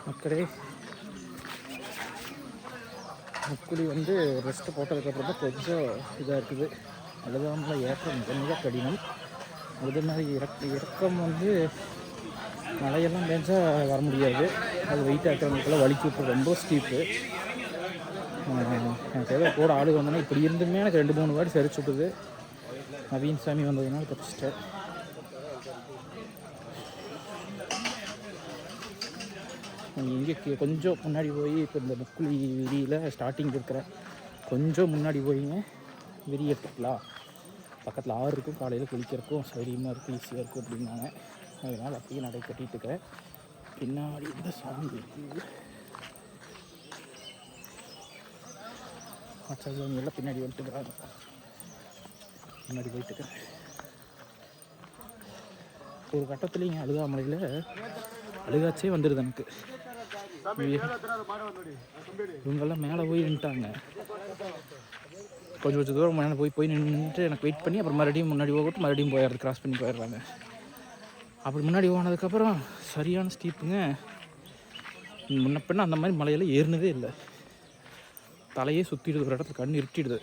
மக்களே, முக்குழி வந்து ரெஸ்ட்டு போட்டதுக்கப்புறம் தான் கொஞ்சம் இதாக இருக்குது. அழுதாமல் ஏற்றம் மிக மிக கடினம். அது மாதிரி இறக்கம் வந்து மழையெல்லாம் பெஞ்சால் வர முடியாது. அது வெயிட் ஆக்கிறவங்களுக்கெல்லாம் வலிக்கு விட்டு ரொம்ப ஸ்டீப்பு. எனக்கு ஏதோ கூட ஆளு வந்தோன்னா இப்படி இருந்துமே எனக்கு 2-3 வாட்டி சரிச்சு விட்டுது. நவீன் சாமி வந்ததுனால தப்பிச்சிட்டேன். இங்கே கொஞ்சம் முன்னாடி போய் இப்போ இந்த முக்குழி விரியில் ஸ்டார்டிங் இருக்கிற கொஞ்சம் முன்னாடி போயிங்க விரி எடுத்துக்கலாம். பக்கத்தில் ஆறு இருக்கும், காலையில் குளிக்கிறதுக்கும் சௌரியமாக இருக்கும், ஈஸியாக இருக்கும் அப்படின்னாங்க. அதனால் அப்படியே நடை கட்டிகிட்டு இருக்கிறேன். பின்னாடி இந்த சாமி ஆச்சாரியங்க எல்லாம் பின்னாடி வந்துட்டுக்கிறாங்க. முன்னாடி போயிட்டுருக்கிறேன். ஒரு கட்டத்துலேயும் அழுகாமலையில் அழுகாச்சே வந்துடுது எனக்கு. இவங்கெல்லாம் மேலே போய் நின்ட்டாங்க. கொஞ்சம் தூரம் மேலே போய் நின்றுட்டு எனக்கு வெயிட் பண்ணி அப்புறம் மறுபடியும் முன்னாடி போகட்டு மறுபடியும் போயிடுறது, கிராஸ் பண்ணி போயிடுறாங்க. அப்படி முன்னாடி போனதுக்கப்புறம் சரியான ஸ்டீப்புங்க. முன்ன பின்ன அந்த மாதிரி மலையெல்லாம் ஏறினதே இல்லை. தலையே சுற்றிடுது, ஒரு இடத்துல கண் இருட்டிடுது.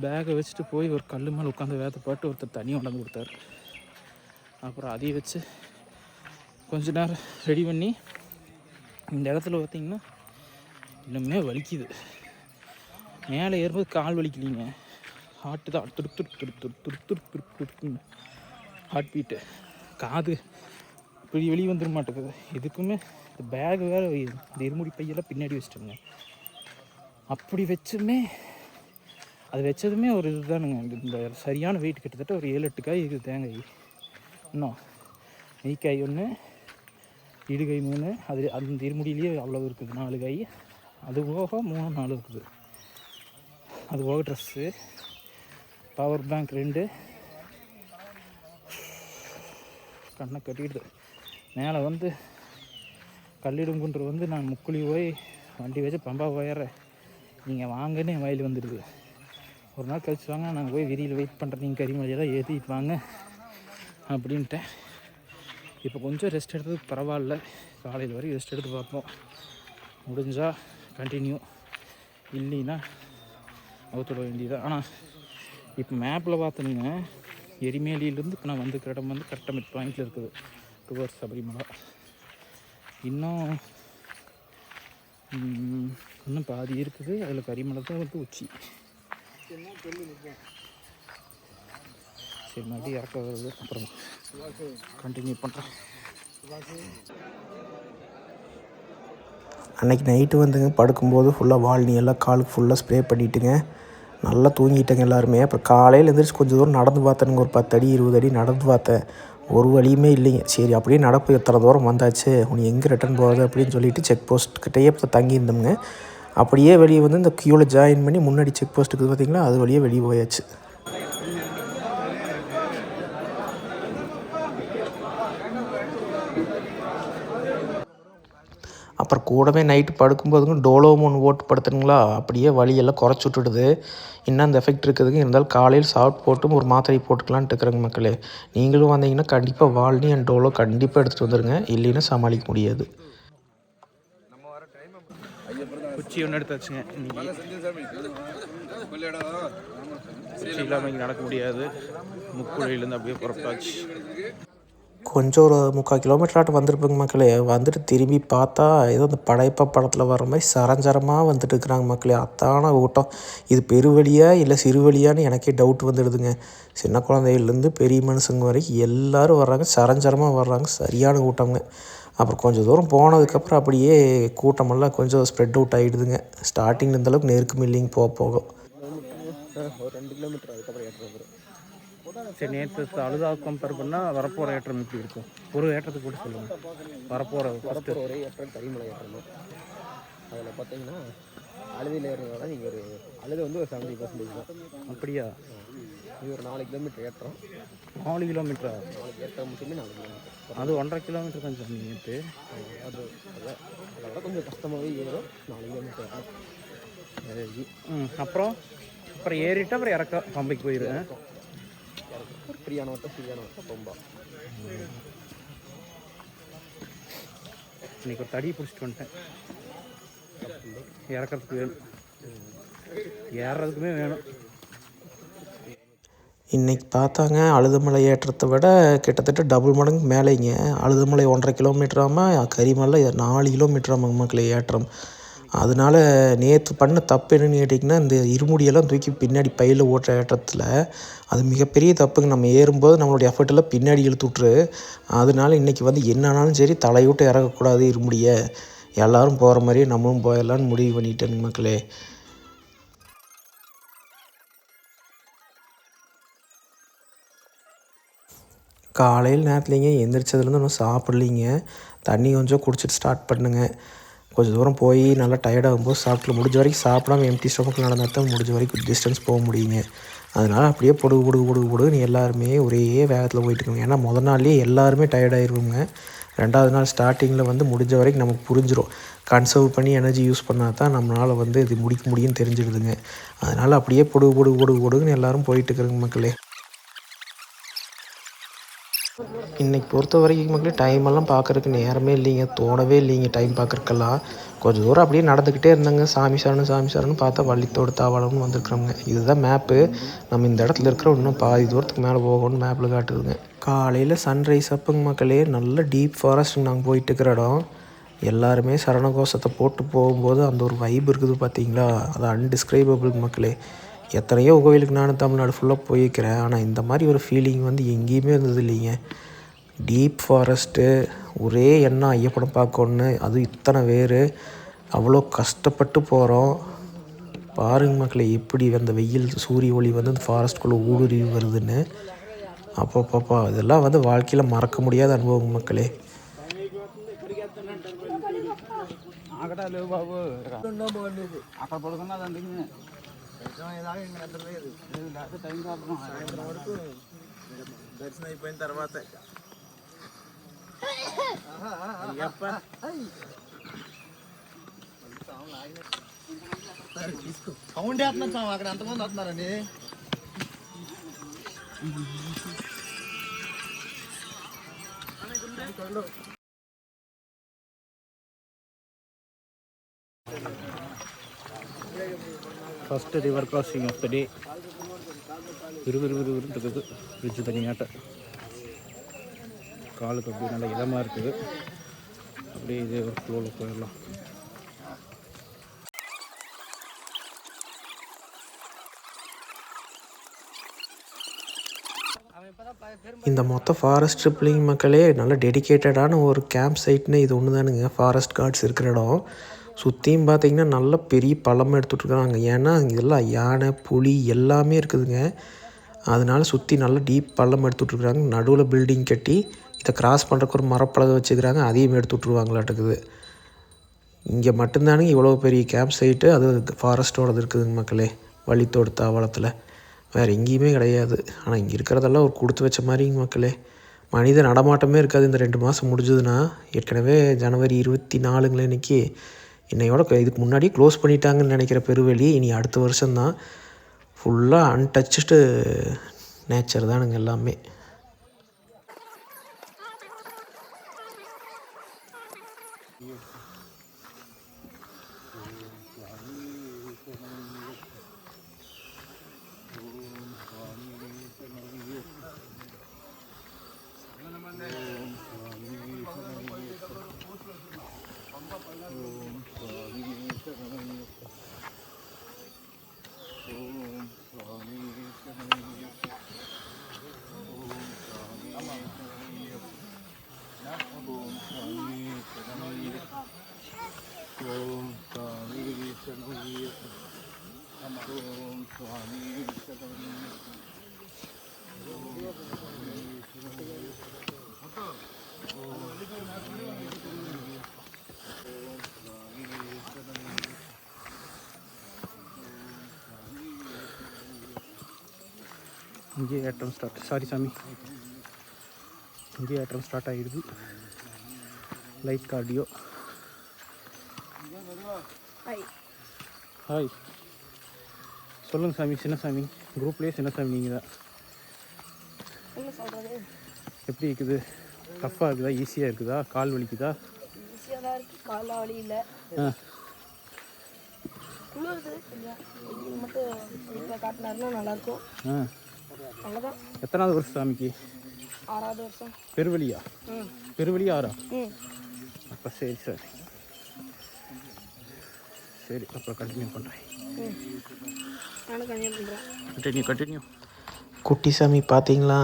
பேக்கை வச்சுட்டு போய் ஒரு கல் மேலே உட்காந்து வேத்த பாட்டு ஒருத்தர் தண்ணி கொண்டாந்து கொடுத்தாரு. அப்புறம் அதையும் வச்சு கொஞ்ச நேரம் ரெடி பண்ணி இந்த இடத்துல பார்த்திங்கன்னா இன்னுமே வலிக்குது. மேலே ஏறும்போது கால் வலிக்கலிங்க, ஹார்ட்டு தான் துரு ஹார்ட் பீட்டு. காது இப்படி வெளியே வந்துட மாட்டேங்குது. இதுக்குமே இந்த பேக் வேறு இந்த இருமுடி பையெல்லாம் பின்னாடி வச்சுட்டோங்க. அப்படி வச்சுமே அது வச்சதுமே ஒரு இது தானுங்க. இந்த சரியான வெயிட் கிட்டத்தட்ட ஒரு 7-8 காய் இருக்குது. தேங்காய் இன்னும் நெய்க்காய் 1, இடுகாய் 3, அது அந்த இருமுடியிலேயே அவ்வளோ இருக்குது, 4 காய். அது போக 3-4 இருக்குது. அது போக ட்ரெஸ்ஸு, பவர் பேங்க் 2, கண்ணை கட்டிடுது. மேலே வந்து கல்லிடுங்குன்ற வந்து நான் முக்குழி போய் வண்டி வச்சு பம்பா போயிடுறேன், நீங்கள் வாங்கன்னு என் வயல் வந்துடுது. ஒரு நாள் கழிச்சு வாங்க, நாங்கள் போய் விரியில் வெயிட் பண்ணுறேன், நீங்கள் கரிமலையெல்லாம் ஏற்றிட்டு வாங்க அப்படின்ட்டேன். இப்போ கொஞ்சம் ரெஸ்ட் எடுத்ததுக்கு பரவாயில்ல. காலையில் வரைக்கும் ரெஸ்ட் எடுத்து பார்ப்போம். முடிஞ்சால் கண்டினியூ, இல்லைன்னா அவுத்துட வேண்டியதான். ஆனால் இப்போ மேப்பில் பார்த்தீங்க எரிமேலியிலேருந்து இப்போ நான் வந்துக்கிற இடம் வந்து கரெக்டாக மிட் பாயிண்டில் இருக்குது, டுவர்ட்ஸ் சபரிமலை. இன்னும் பாதி இருக்குது. அதில் கரிமலை தான் வந்து உச்சி. சரி, மறுபடியும் இறக்க வருது, அப்புறம் கண்டினியூ பண்ணுறேன். அன்றைக்கி நைட்டு வந்துங்க படுக்கும்போது ஃபுல்லாக வால்னி எல்லாம் காலுக்கு ஃபுல்லாக ஸ்ப்ரே பண்ணிவிட்டுங்க நல்லா தூங்கிட்டேங்க எல்லாருமே. அப்புறம் காலையில் எழுந்திரிச்சு கொஞ்சம் தூரம் நடந்து பார்த்தேனுங்க, ஒரு 10 அடி 20 அடி நடந்து பார்த்தேன். ஒரு வழியுமே இல்லைங்க. சரி அப்படியே நடப்பு எத்தனை தூரம் வந்தாச்சு, உனக்கு எங்கே ரிட்டன் போகுது அப்படின்னு சொல்லிட்டு செக் போஸ்ட்கிட்டேயே இப்போ தங்கியிருந்தோம்ங்க. அப்படியே வெளியே வந்து இந்த க்யூவில் ஜாயின் பண்ணி முன்னாடி செக் போஸ்ட்டுக்கு பார்த்திங்களா, அது வழியே வெளியே போயாச்சு. அப்புறம் கூடவே நைட்டு படுக்கும்போதுங்க டோலோவும் ஒன்று ஓட்டு படுத்துனுங்களா, அப்படியே வலியெல்லாம் குறைச்சி விட்டுடுது. இன்னும் அந்த எஃபெக்ட் இருக்குதுங்க. இருந்தாலும் காலையில் சாப்பிட்டு போட்டும் ஒரு மாத்திரை போட்டுக்கலான்ட்டு இருக்கிறேங்க மக்களே. நீங்களும் வந்தீங்கன்னா கண்டிப்பாக வால்னி அண்ட் டோலோ கண்டிப்பாக எடுத்துகிட்டு வந்துடுங்க, இல்லைன்னா சமாளிக்க முடியாது. குச்சி ஒன்று எடுத்தாச்சுங்க. குச்சி இல்லாமல் இங்கே நடக்க முடியாது. முக்குழியிலேருந்து அப்படியே புறப்பட்டாச்சு. கொஞ்சம் ஒரு 3/4 கிலோமீட்டராட்டம் வந்திருப்பேங்க மக்களே. வந்துட்டு திரும்பி பார்த்தா ஏதோ அந்த படையப்பா படத்தில் வர்ற மாதிரி சரஞ்சரமாக வந்துட்டு இருக்கிறாங்க மக்களே. அத்தான கூட்டம். இது பெருவழியா இல்லை சிறுவழியான்னு எனக்கே டவுட் வந்துடுதுங்க. சின்ன குழந்தைகள்லேருந்து பெரிய மனுஷங்க வரைக்கும் எல்லோரும் வர்றாங்க, சரஞ்சரமாக வர்றாங்க, சரியான கூட்டங்க. அப்புறம் கொஞ்சம் தூரம் போனதுக்கப்புறம் அப்படியே கூட்டமெல்லாம் கொஞ்சம் ஸ்ப்ரெட் அவுட் ஆகிடுதுங்க. ஸ்டார்டிங்கில் இந்தளவுக்கு நெருக்கம் இல்லைங்க, போக ஒரு 2 கிலோமீட்டர் அதுக்கப்புறம் ஏற்றம் வரும். சரி, நேற்று அழுதாக கம்பேர் பண்ணால் வரப்போகிற ஏற்றம் எப்படி இருக்கும்? ஒரு ஏற்றத்துக்கு கூட சொல்லுங்கள். வரப்போகிற ஒரே ஏற்றம் கரிமலை ஏற்றம் தான். அதில் பார்த்தீங்கன்னா அழுதையில் ஏறுறதோட நீங்கள் ஒரு அழுதை வந்து ஒரு 70% தான். அப்படியா? இது ஒரு 4 கிலோமீட்டர் ஏற்றம். 4 கிலோமீட்டரா? 4 ஏற்றம் மட்டுமே 4 கிலோமீட்டர். அது 1.5 கிலோமீட்டர் தான் சொன்னீங்க நேற்று. அதோட கொஞ்சம் கஷ்டமாகவே ஏறும். 4 கிலோமீட்டர் சரி. அப்புறம் ஏறிட்டு அப்புறம் இறக்க பம்பைக்கு போயிடுவேன். ஃப்ரீயான வட்டம் பம்பா. இன்றைக்கி ஒரு தடியை பிடிச்சிட்டு வந்துட்டேன். இறக்கிறதுக்கு வேணும், ஏறுறதுக்குமே வேணும். இன்றைக்கி பார்த்தாங்க அழுதுமலை ஏற்றத்தை விட கிட்டத்தட்ட டபுள் மடங்கு மேலேங்க. அழுதுமலை 1.5 கிலோமீட்டராமல், கரிமலை 4 கிலோமீட்டராமாங்க மக்களே ஏற்றம். அதனால நேற்று பண்ண தப்பு என்னென்னு கேட்டிங்கன்னா, இந்த இருமுடியெல்லாம் தூக்கி பின்னாடி பையில் ஓட்டுற ஏற்றத்தில் அது மிகப்பெரிய தப்புங்க. நம்ம ஏறும்போது நம்மளுடைய எஃபர்ட்டெல்லாம் பின்னாடி இழுத்து விட்ரு. அதனால இன்றைக்கி வந்து என்னன்னாலும் சரி தலைவிட்டு இறக்கக்கூடாது இருமுடியை, எல்லோரும் போகிற மாதிரியே நம்மளும் போயிடலான்னு முடிவு பண்ணிட்டேங்க மக்களே. காலையில் நேரத்துலேங்க எந்திரிச்சதுலேருந்து ஒன்றும் சாப்பிட்லிங்க. தண்ணி கொஞ்சம் குடிச்சிட்டு ஸ்டார்ட் பண்ணுங்க. கொஞ்சம் தூரம் போய் நல்லா டயர்டாகும்போது சாப்பிட்டு, முடிஞ்ச வரைக்கும் சாப்பிடாம எம்டி ஸ்டொமக்கில் நடந்தால் தான் முடிஞ்ச வரைக்கும் டிஸ்டன்ஸ் போக முடியுங்க. அதனால் அப்படியே பொடுகுன்னு எல்லாருமே ஒரே வேகத்தில் போயிட்டுருக்கோங்க. ஏன்னா முதல் நாள்லேயே எல்லாருமே டயர்டாயிருவோங்க. 2வது நாள் ஸ்டார்டிங்கில் வந்து முடிஞ்ச வரைக்கும் நமக்கு புரிஞ்சிடும், கன்சர்வ் பண்ணி எனர்ஜி யூஸ் பண்ணால் தான் நம்மளால் வந்து இது முடிக்க முடியும்னு தெரிஞ்சிடுதுங்க. அதனால் அப்படியே பொடுகுன்னு எல்லோரும் போயிட்டுருக்குறோங்க மக்களே. இன்றைக்கி பொறுத்த வரைக்கும் மக்களே டைமெல்லாம் பார்க்குறதுக்கு நேரமே இல்லைங்க, தோணவே இல்லைங்க டைம் பார்க்குறக்கெல்லாம். கொஞ்சம் தூரம் அப்படியே நடந்துக்கிட்டே இருந்தாங்க. சாமி சரணன்னு பார்த்தா வள்ளித்தோடு தாவளம்னு வந்துருக்குறோங்க. இதுதான் மேப்பு. நம்ம இந்த இடத்துல இருக்கிற இன்னும் பாதி தூரத்துக்கு மேலே போகணும்னு மேப்பில் காட்டுதுங்க. காலையில் சன்ரைஸ் அப்போங்க மக்களே, நல்ல டீப் ஃபாரஸ்ட்டுங்க நாங்கள் போயிட்டுருக்கிற இடம். எல்லாருமே சரணகோஷத்தை போட்டு போகும்போது அந்த ஒரு வைப் இருக்குது பார்த்தீங்களா, அது அன்டிஸ்கிரைபபிள் மக்களே. எத்தனையோ கோயிலுக்கு நானும் தமிழ்நாடு ஃபுல்லாக போயிருக்கிறேன், ஆனால் இந்த மாதிரி ஒரு ஃபீலிங் வந்து எங்கேயுமே இருந்தது இல்லைங்க. டீப் ஃபாரஸ்ட்டு, ஒரே எண்ணம் ஐயப்படம் பார்க்கணுன்னு, அதுவும் இத்தனை பேர் அவ்வளோ கஷ்டப்பட்டு போகிறோம். பாருங்க மக்களே எப்படி அந்த வெயில் சூரிய ஒளி வந்து அந்த ஃபாரஸ்ட்குள்ளே ஊடுருவி வருதுன்னு. அப்பப்பப்பா இதெல்லாம் வந்து வாழ்க்கையில் மறக்க முடியாத அனுபவம் மக்களே. దర్శనం అయిపోయిన తర్వాత సౌండ్ వేస్తున్నాం అక్కడ ఎంతమంది వస్తున్నారండి. First river crossing of the day. இருக்குது பிரிட்ஜு தனியாட்ட. காலுக்கு அப்படியே நல்லா இதமாக இருக்குது. அப்படியே இதே ஒரு ஃப்ளோவில் போயிடலாம். இந்த மொத்த ஃபாரஸ்ட் ட்ரிப்லிங் மக்களே நல்ல டெடிக்கேட்டடான ஒரு கேம்ப் சைட்னு இது ஒன்று தானுங்க. ஃபாரஸ்ட் கார்ட்ஸ் இருக்கிற இடம். சுற்றியும் பார்த்திங்கன்னா நல்ல பெரிய பள்ளம் எடுத்துகிட்ருக்குறாங்க. ஏன்னா இதெல்லாம் யானை புலி எல்லாமே இருக்குதுங்க. அதனால் சுற்றி நல்லா டீப் பள்ளம் எடுத்துகிட்ருக்குறாங்க. நடுவில் பில்டிங் கட்டி இதை கிராஸ் பண்ணுறக்கு ஒரு மரப்பலகை வச்சுக்கிறாங்க, அதையும் எடுத்து விட்ருவாங்களாட்டுக்குது. இங்கே மட்டும்தானுங்க இவ்வளோ பெரிய கேம்ப் சைட்டு, அது ஃபாரஸ்ட்டோடது இருக்குதுங்க மக்களே, வள்ளித்தோடு தாவளத்தில். வேறு எங்கேயுமே கிடையாது. ஆனால் இங்கே இருக்கிறதெல்லாம் ஒரு கொடுத்து வச்ச மாதிரிங்க மக்களே. மனித நடமாட்டமே இருக்காது இந்த 2 மாதம் முடிஞ்சதுன்னா. ஏற்கனவே ஜனவரி 24 இன்றைக்கி, இன்னையோட இதுக்கு முன்னாடி க்ளோஸ் பண்ணிட்டாங்கன்னு நினைக்கிற பெருவெளி. இனி அடுத்த வருஷம்தான். ஃபுல்லாக அன்டச்சுடு நேச்சர் தானுங்க எல்லாமே. இங்கே ஏற்றம் ஸ்டார்ட். சாரி சாமி, இங்கே ஏற்றம் ஸ்டார்ட் ஆகிடுது. Light cardio. ஹாய் சொல்லுங்கள் சாமி. சின்னசாமி குரூப்லேயே சின்னசாமி நீங்கள் தான். எப்படி இருக்குது? டஃப்பாக இருக்குதா ஈஸியாக இருக்குதா? கால் வலிக்குதா? ஈஸியாக நல்லா இருக்கு, கால வலி இல்லை, ஆ குளிருது கொஞ்சம். வெயில் மட்டும் இப்போ காட்டினாருன்னா நல்லாயிருக்கும். ஆ அவ்வளோதான். எத்தனாவது வருஷம் சாமிக்கு? 6வது வருஷம். பெருவழியா? ம் பெருவழியா 6ஆ? ம் அப்போ சரி சரி சரி, அப்புறம் கண்டினியூ பண்ணுறேன். ம் நானும் கன்னியாக பண்ணுறேன். கண்டினியூ. குட்டிசாமி பார்த்தீங்களா,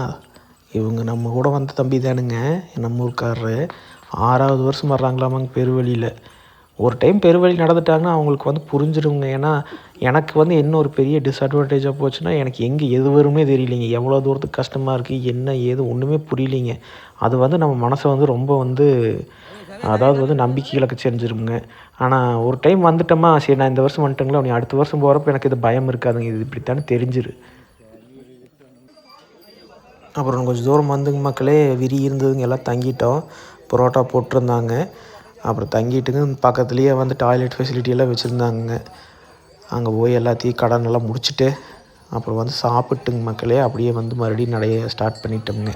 இவங்க நம்ம கூட வந்த தம்பி தானுங்க, நம்ம ஊருக்காரரு. 6வது வருஷம் வர்றாங்களாமாங்க பெருவழியில். ஒரு டைம் பெருவழி நடந்துட்டாங்கன்னா அவங்களுக்கு வந்து புரிஞ்சிடுங்க. ஏன்னா எனக்கு வந்து என்ன ஒரு பெரிய டிஸ்அட்வான்டேஜாக போச்சுன்னா, எனக்கு எங்கே எது வரும்னே தெரியலிங்க. எவ்வளோ தூரத்துக்கு கஷ்டமாக இருக்குது, என்ன ஏது ஒன்றுமே புரியலிங்க. அது வந்து நம்ம மனசை வந்து ரொம்ப வந்து அதாவது வந்து நம்பிக்கை இழக்க செஞ்சிருமுங்க. ஆனால் ஒரு டைம் வந்துட்டோமா, சரி நான் இந்த வருஷம் வந்துட்டேங்களா, நீ அடுத்த வருஷம் போகிறப்ப எனக்கு இது பயம் இருக்காதுங்க. இது இப்படித்தானே தெரிஞ்சிரு. அப்புறம் கொஞ்சம் தூரம் வந்துங்க மக்களே, விரி இருந்ததுங்க, எல்லாம் தங்கிட்டோம். பரோட்டா போட்டிருந்தாங்க. அப்புறம் தங்கிட்டுங்க பக்கத்துலேயே வந்து டாய்லெட் ஃபெசிலிட்டியெல்லாம் வச்சுருந்தாங்க. அங்கே போய் எல்லாத்தையும் கடனெல்லாம் முடிச்சுட்டு அப்புறம் வந்து சாப்பிட்டுங்க மக்களே, அப்படியே வந்து மறுபடியும் நடைய ஸ்டார்ட் பண்ணிட்டோம்ங்க.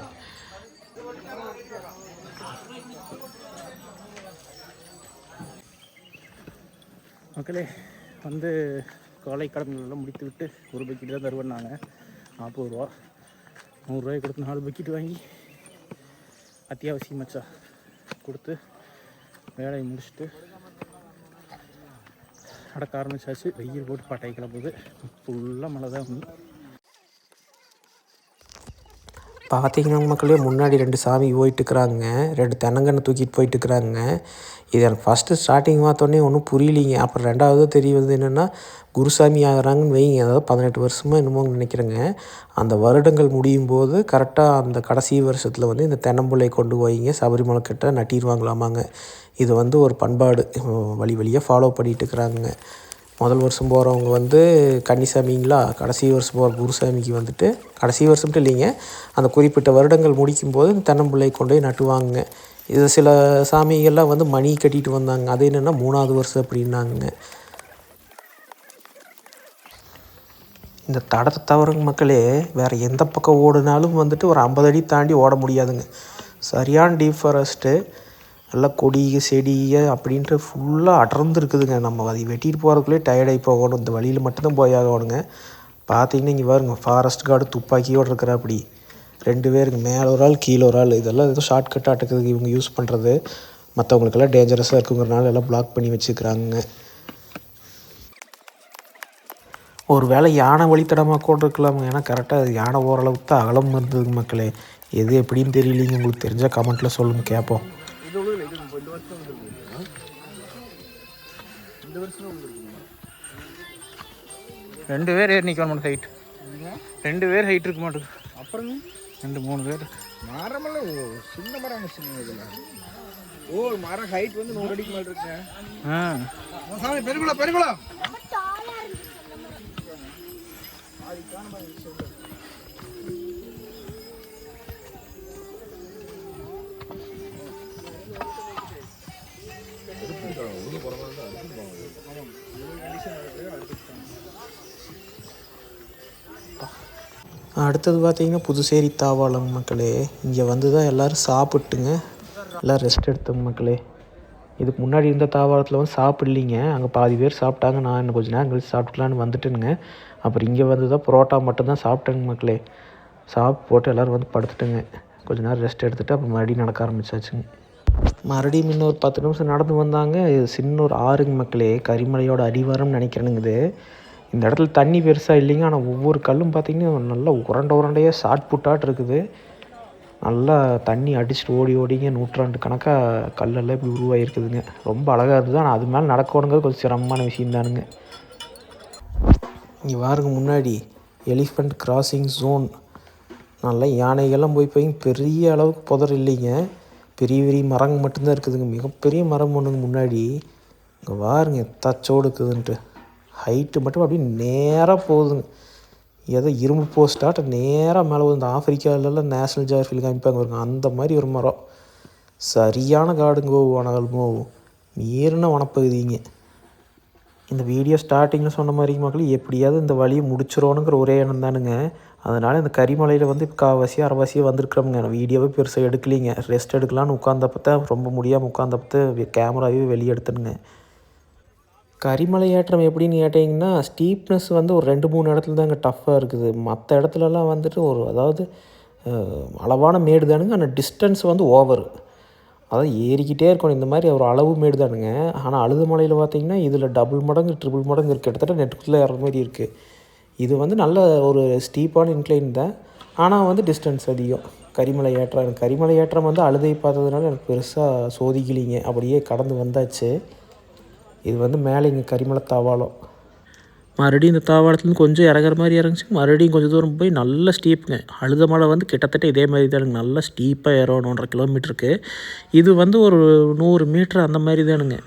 மக்களே வந்து காலை கடன்களெல்லாம் முடித்து விட்டு ஒரு பக்கெட் தான் தருவேன்னாங்க. 40 ரூபா. 100 ரூபாய் கொடுத்து 4 பக்கெட் வாங்கி அத்தியாவசியமாச்சா கொடுத்து வேலையை முடிச்சுட்டு நடக்க ஆரம்பிச்சாச்சு. வெயில் போட்டு பட்டை கிளம்புது. ஃபுல்லாக மழை தான். பார்த்தீங்கன்னா மக்களே, முன்னாடி 2 சாமி போயிட்டுருக்குறாங்க. 2 தென்னங்கன்று தூக்கிட்டு போயிட்டுருக்குறாங்க. இது எனக்கு ஃபஸ்ட்டு ஸ்டார்டிங் பார்த்தோன்னே ஒன்றும் புரியலிங்க. அப்புறம் 2வது தெரிய வந்து என்னென்னா, குருசாமி ஆகிறாங்கன்னு வைங்க. அதாவது 18 வருஷமாக என்னமோன்னு நினைக்கிறேங்க. அந்த வருடங்கள் முடியும் போது கரெக்டாக அந்த கடைசி வருஷத்தில் வந்து இந்த தென்னம்பிள்ளை கொண்டு போய்ங்க சபரிமலை கிட்ட நட்டிடுவாங்களாமாங்க. இது வந்து ஒரு பண்பாடு வழி வழியாக ஃபாலோ பண்ணிகிட்டுருக்குறாங்க. முதல் வருஷம் போகிறவங்க வந்து கன்னிசாமிங்களா, கடைசி வருஷம் போகிற குருசாமிக்கு வந்துட்டு கடைசி வருஷம்ட்டு இல்லைங்க, அந்த குறிப்பிட்ட வருடங்கள் முடிக்கும்போது இந்த தென்னம்பிள்ளை கொண்டு போய் நட்டுவாங்க. இது சில சாமிகள்லாம் வந்து மணி கட்டிட்டு வந்தாங்க. அது என்னென்னா 3வது வருஷம் அப்படின்னாங்க. இந்த தடத்தை தவிரங்க மக்களே, வேறு எந்த பக்கம் ஓடினாலும் வந்துட்டு ஒரு 50 அடி தாண்டி ஓட முடியாதுங்க. சரியான டீப் ஃபாரஸ்ட்டு, நல்லா கொடி செடி அப்படின்ட்டு ஃபுல்லாக அடர்ந்து இருக்குதுங்க. நம்ம அதை வெட்டிட்டு போகிறதுக்குள்ளே டயர்டாகி போகணும். இந்த வழியில் மட்டும்தான் போய் ஆகணுங்க. பார்த்தீங்கன்னா இங்கே பாருங்க, ஃபாரஸ்ட் கார்டு துப்பாக்கியோடு இருக்கிற அப்படி 2 பேருக்கு, மேலே ஒரு ஆள் கீழே ஒரு ஆள். இதெல்லாம் ஏதோ ஷார்ட்கட் ஆட்டுக்கிறதுக்கு இவங்க யூஸ் பண்ணுறது. மற்றவங்களுக்கெல்லாம் டேஞ்சரஸாக இருக்குங்கிறனால எல்லாம் பிளாக் பண்ணி வச்சுக்கிறாங்க. ஒரு வேளை யானை வழித்தடமாக கூட இருக்கலாமுங்க. ஏன்னா கரெக்டாக அது யானை ஓரளவுக்கு தான் அகலம் இருந்ததுங்க மக்களே. எது எப்படின்னு தெரியலிங்க. உங்களுக்கு தெரிஞ்சால் கமெண்ட்டில் சொல்லுங்கள், கேட்போம். ரெண்டு பேர் ஏறி நிற்க மாட்டேன் ஹைட். 2 பேர் ஹைட் இருக்க மாட்டேங்குது. அப்புறம் 2-3 பேர். மரமெல்லாம் சின்ன மரம் சின்ன இதில். மரம் ஹைட் வந்து 100 அடிக்கு மேலே இருக்குங்க. பெருகுளம் அடுத்தது பார்த்திங்கன்னா புதுச்சேரி தாவாளம் மக்களே. இங்கே வந்து தான் எல்லோரும் சாப்பிட்டுங்க எல்லாம் ரெஸ்ட் எடுத்தோங்க மக்களே. இதுக்கு முன்னாடி இருந்த தாவாளத்தில் வந்து சாப்பிட்லிங்க. அங்கே பாதி பேர் சாப்பிட்டாங்க. நான் இன்னும் கொஞ்சம் நேரம் கழிச்சு சாப்பிட்டுக்கலான்னு வந்துட்டுங்க. அப்புறம் இங்கே வந்து தான் புரோட்டா மட்டும்தான் சாப்பிட்டேங்க மக்களே. சாப்பிட்டு போட்டு எல்லோரும் வந்து படுத்துட்டுங்க. கொஞ்சம் நேரம் ரெஸ்ட் எடுத்துகிட்டு அப்புறம் மறுபடியும் நடக்க ஆரம்பிச்சாச்சுங்க. மறுபடியும் இன்னொரு 10 நிமிஷம் நடந்து வந்தாங்க. சின்ன ஒரு ஆறுங்க மக்களே, கரிமலையோட அடிவாரம்னு நினைக்கிறேனுங்க இது. இந்த இடத்துல தண்ணி பெருசாக இல்லைங்க. ஆனால் ஒவ்வொரு கல்லும் பார்த்திங்கன்னா நல்லா உரண்டையாக ஷார்ட் புட்டாட்டு இருக்குது. நல்லா தண்ணி அடிச்சுட்டு ஓடிங்க நூற்றாண்டு கணக்காக கல்லெல்லாம் இப்படி உருவாகிருக்குதுங்க. ரொம்ப அழகாக இருந்தது. ஆனால் அது மேலே நடக்கணுங்கிறது கொஞ்சம் சிரமமான விஷயம் தானுங்க. இங்கே பாருங்க, முன்னாடி எலிஃபண்ட் கிராசிங் ஜோன். நல்லா யானைகள்லாம் போய் பெரிய அளவுக்கு புதர் இல்லைங்க. பெரிய பெரிய மரங்கள் மட்டும்தான் இருக்குதுங்க. மிகப்பெரிய மரம் ஒன்றுங்க முன்னாடி. இங்கே பாருங்க எத்தாச்சோடு இருக்குதுன்ட்டு. ஹைட்டு மட்டும் அப்படியே நேராக போகுதுங்க. ஏதோ இரும்பு போஸ்டாட்ட நேராக மேலே போகுது. இந்த ஆஃப்ரிக்காவிலலாம் நேஷ்னல் ஜியோகிராஃபியில் காமிப்பாங்க பாருங்க, அந்த மாதிரி ஒரு மரம். சரியான காடுங்கோ, வனங்கள்மோ, மீறின வனப்பகுதிங்க. இந்த வீடியோ ஸ்டார்டிங்கில் சொன்ன மாதிரி மக்கள் எப்படியாவது இந்த வழியை முடிச்சிடணுங்கிற ஒரே எண்ணம் தானுங்க. அதனால் இந்த கரிமலையில் வந்து இப்போ கால்வாசியாக அரைவாசியாக வந்திருக்கிறோமுங்க. நான் வீடியோவே பெருசாக எடுக்கலிங்க. ரெஸ்ட் எடுக்கலான்னு உட்காந்தப்போ தான் ரொம்ப முடியாமல் உட்காந்தப்போ கேமராவே வெளியே எடுத்துனுங்க. கரிமலை ஏற்றம் எப்படின்னு கேட்டிங்கன்னா ஸ்டீப்னஸ் வந்து ஒரு 2-3 இடத்துல தாங்க டஃப்பாக இருக்குது. மற்ற இடத்துலலாம் வந்துட்டு ஒரு அதாவது அளவான மேடு தானுங்க. ஆனால் டிஸ்டன்ஸ் வந்து ஓவரு, அதாவது ஏறிக்கிட்டே இருக்கணும். இந்த மாதிரி ஒரு அளவு மேடு தானுங்க. ஆனால் அழுதுமலையில் பார்த்திங்கன்னா இதில் டபுள் மடங்கு ட்ரிபிள் மடங்கு இருக்குது. கிட்டத்தட்ட நெட்டுக்குள்ளே ஏறுற மாதிரி இருக்குது. இது வந்து நல்ல ஒரு ஸ்டீப்பான இன்க்ளைன் தான், ஆனால் வந்து டிஸ்டன்ஸ் அதிகம். கரிமலை ஏற்றம் எனக்கு கரிமலை ஏற்றம் வந்து அழுதை பார்த்ததுனால எனக்கு பெருசாக சோதிக்கலிங்க, அப்படியே கடந்து வந்தாச்சு. இது வந்து மேலே இங்கே கரிமலை தாவாளம். மறுபடியும் இந்த தாவாளத்துலேருந்து கொஞ்சம் இறங்குற மாதிரி இறங்குச்சு. மறுபடியும் கொஞ்சம் தூரம் போய் நல்ல ஸ்டீப்புங்க. அழுத மலை வந்து கிட்டத்தட்ட இதே மாதிரி தானுங்க, நல்லா ஸ்டீப்பாக ஏறும். 1.5 கிலோமீட்டருக்கு. இது வந்து ஒரு 100 மீட்டர் அந்த மாதிரி தானுங்க